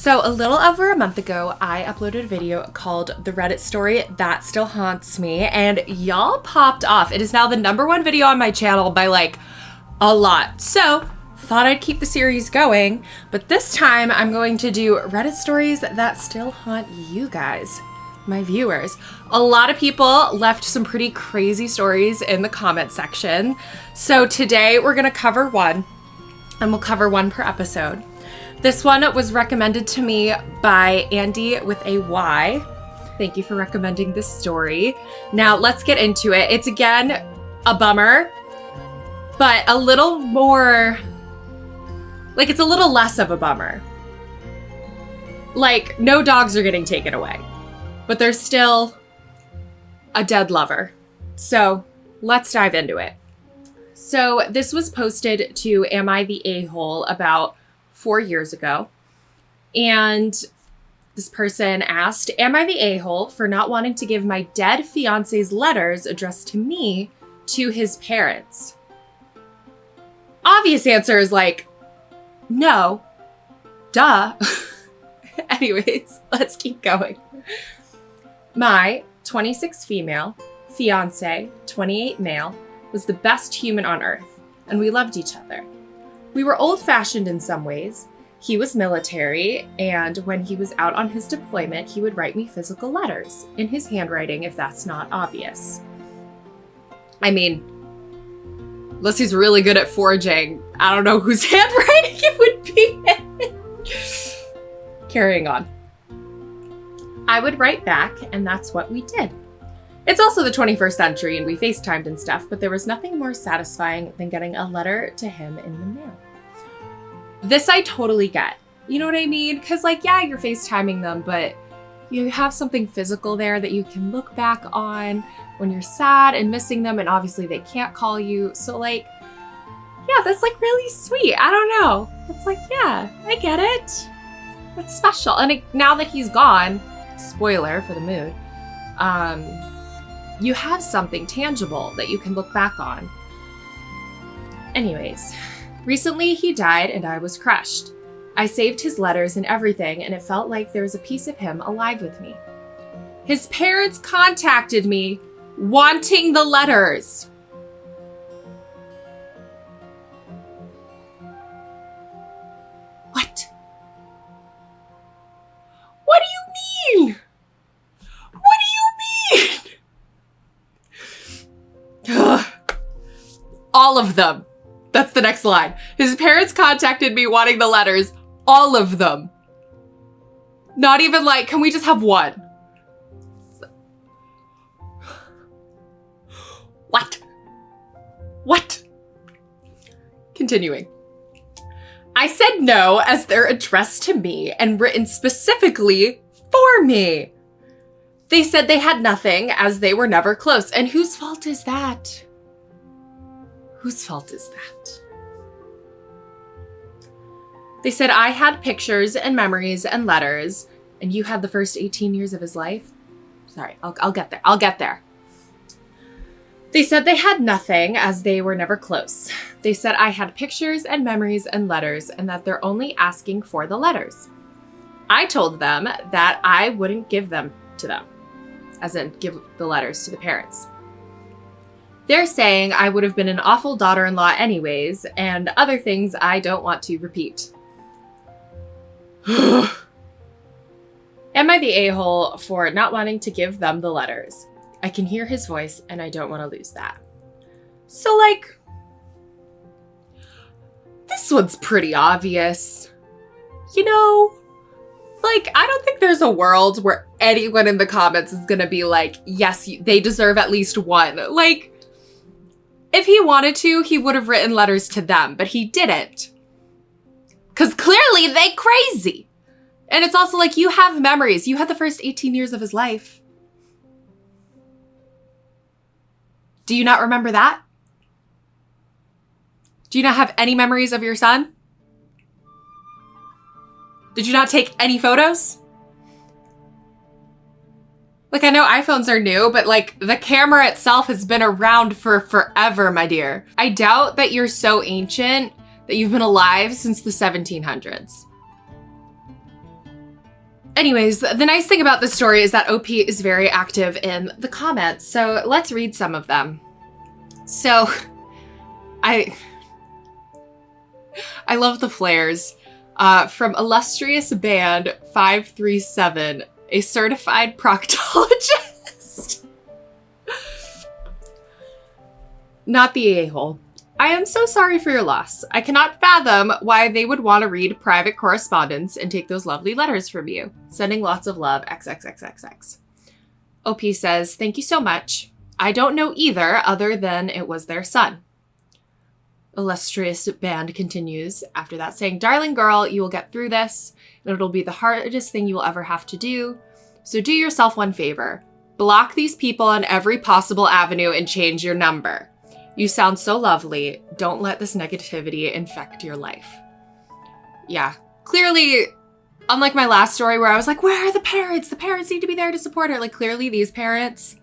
So a little over a month ago, I uploaded a video called The Reddit Story That Still Haunts Me, and y'all popped off. It is now the #1 video on my channel by like a lot. So thought I'd keep the series going, but this time I'm going to do Reddit stories that still haunt you guys, my viewers. A lot of people left some pretty crazy stories in the comment section. So today we're gonna cover one, and we'll cover one per episode. This one was recommended to me by Andy with a Y. Thank you for recommending this story. Now let's get into it. It's again a bummer, but a little more, like it's a little less of a bummer. Like no dogs are getting taken away, but there's still a dead lover. So let's dive into it. So this was posted to Am I the A-hole about 4 years ago. And this person asked, am I the a-hole for not wanting to give my dead fiancé's letters addressed to me to his parents? Obvious answer is like, no, duh. Anyways, let's keep going. My 26 female, fiancé, 28 male, was the best human on earth, and we loved each other. We were old-fashioned in some ways. He was military, and when he was out on his deployment, he would write me physical letters in his handwriting if that's not obvious. I mean, unless he's really good at forging, I don't know whose handwriting it would be. Carrying on. I would write back, and that's what we did. It's also the 21st century and we FaceTimed and stuff, but there was nothing more satisfying than getting a letter to him in the mail. This I totally get. You know what I mean? Because like, yeah, you're FaceTiming them, but you have something physical there that you can look back on when you're sad and missing them, and obviously they can't call you. So like, yeah, that's like really sweet. I don't know. It's like, yeah, I get it. That's special. And now that he's gone, spoiler for the mood, you have something tangible that you can look back on. Anyways, recently he died and I was crushed. I saved his letters and everything, and it felt like there was a piece of him alive with me. His parents contacted me wanting the letters. What? What do you mean? What do you mean? All of them. That's the next line. His parents contacted me wanting the letters. All of them. Not even like, can we just have one? What? What? Continuing. I said no as they're addressed to me and written specifically for me. They said they had nothing as they were never close. And whose fault is that? Whose fault is that? They said I had pictures and memories and letters, and you had the first 18 years of his life. Sorry, I'll get there. I'll get there. They said they had nothing as they were never close. They said I had pictures and memories and letters, and that they're only asking for the letters. I told them that I wouldn't give them to them, as in give the letters to the parents. They're saying I would have been an awful daughter-in-law anyways, and other things I don't want to repeat. Am I the a-hole for not wanting to give them the letters? I can hear his voice, and I don't want to lose that. So, like, this one's pretty obvious. You know, like, I don't think there's a world where anyone in the comments is gonna be like, yes, they deserve at least one. Like, if he wanted to, he would have written letters to them, but he didn't. Because clearly they crazy. And it's also like, you have memories. You had the first 18 years of his life. Do you not remember that? Do you not have any memories of your son? Did you not take any photos? Like, I know iPhones are new, but like the camera itself has been around for forever, my dear. I doubt that you're so ancient that you've been alive since the 1700s. Anyways, the nice thing about this story is that OP is very active in the comments. So let's read some of them. So I love the flares. From illustrious band 537, a certified proctologist. Not the a-hole. I am so sorry for your loss. I cannot fathom why they would want to read private correspondence and take those lovely letters from you. Sending lots of love, XXXXX. OP says, thank you so much. I don't know either, other than it was their son. Illustrious band continues after that, saying, darling girl, you will get through this, and it'll be the hardest thing you will ever have to do. So do yourself one favor. Block these people on every possible avenue and change your number. You sound so lovely. Don't let this negativity infect your life. Yeah, clearly, unlike my last story where I was like, where are the parents? The parents need to be there to support her. Like, clearly these parents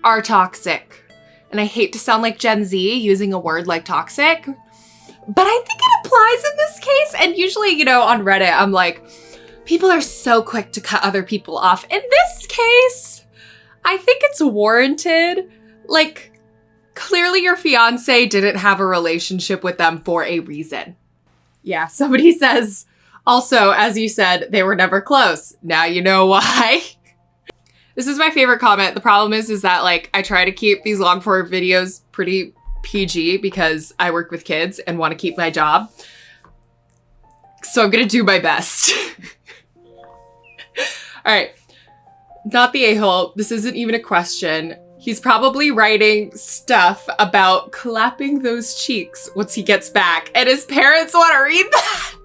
are toxic. And I hate to sound like Gen Z using a word like toxic, but I think it applies in this case. And usually, you know, on Reddit, I'm like, people are so quick to cut other people off. In this case, I think it's warranted. Like, clearly your fiance didn't have a relationship with them for a reason. Yeah, somebody says, also, as you said, they were never close. Now you know why. This is my favorite comment. The problem is that, like, I try to keep these long form videos pretty PG because I work with kids and want to keep my job. So I'm going to do my best. All right. Not the a-hole. This isn't even a question. He's probably writing stuff about clapping those cheeks once he gets back, and his parents want to read that.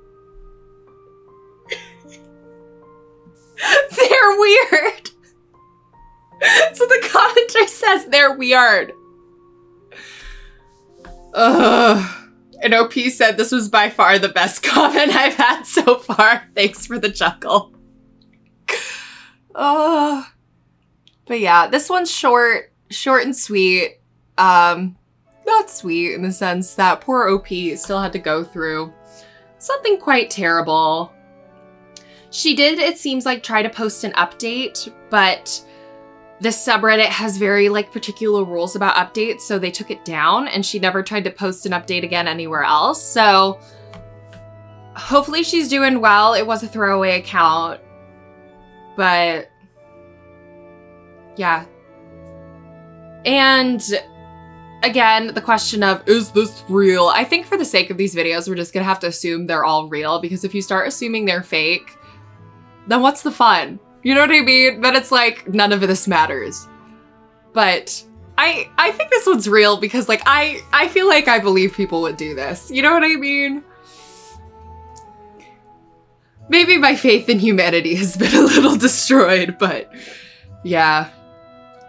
They're weird. So the commenter says they're weird. Ugh. And OP said this was by far the best comment I've had so far. Thanks for the chuckle. Oh. But yeah, this one's short and sweet. Not sweet in the sense that poor OP still had to go through something quite terrible. She did, it seems like, try to post an update, but this subreddit has very, like, particular rules about updates, so they took it down, and she never tried to post an update again anywhere else. So hopefully she's doing well. It was a throwaway account, but yeah. And again, the question of, is this real? I think for the sake of these videos, we're just gonna have to assume they're all real, because if you start assuming they're fake, then what's the fun? You know what I mean? Then it's like, none of this matters. But I think this one's real because, like, I feel like I believe people would do this. You know what I mean? Maybe my faith in humanity has been a little destroyed, but yeah.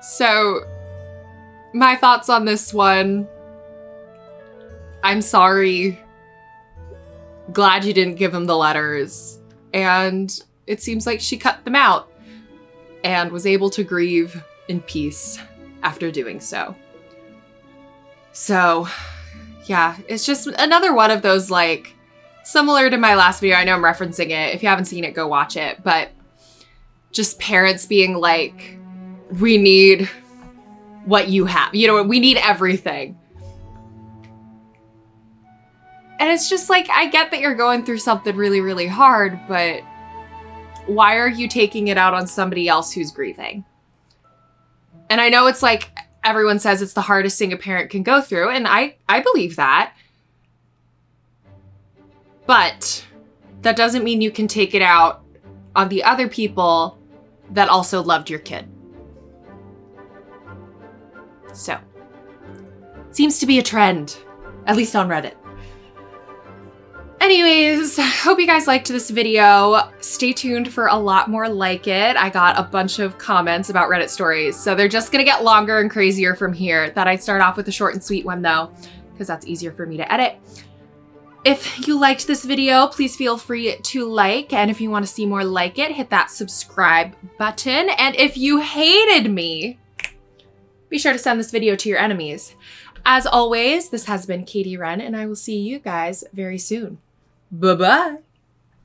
So my thoughts on this one, I'm sorry. Glad you didn't give him the letters. And it seems like she cut them out and was able to grieve in peace after doing so. So yeah, it's just another one of those, like, similar to my last video. I know I'm referencing it. If you haven't seen it, go watch it. But just parents being like, we need what you have. You know, we need everything. And it's just like, I get that you're going through something really, really hard, but why are you taking it out on somebody else who's grieving? And I know it's like, everyone says it's the hardest thing a parent can go through, and I believe that. But that doesn't mean you can take it out on the other people that also loved your kid. So, seems to be a trend, at least on Reddit. Anyways, hope you guys liked this video. Stay tuned for a lot more like it. I got a bunch of comments about Reddit stories, so they're just gonna get longer and crazier from here. Thought I'd start off with a short and sweet one though, because that's easier for me to edit. If you liked this video, please feel free to like, and if you want to see more like it, hit that subscribe button. And if you hated me, be sure to send this video to your enemies. As always, this has been Katie Wren, and I will see you guys very soon. Bye-bye.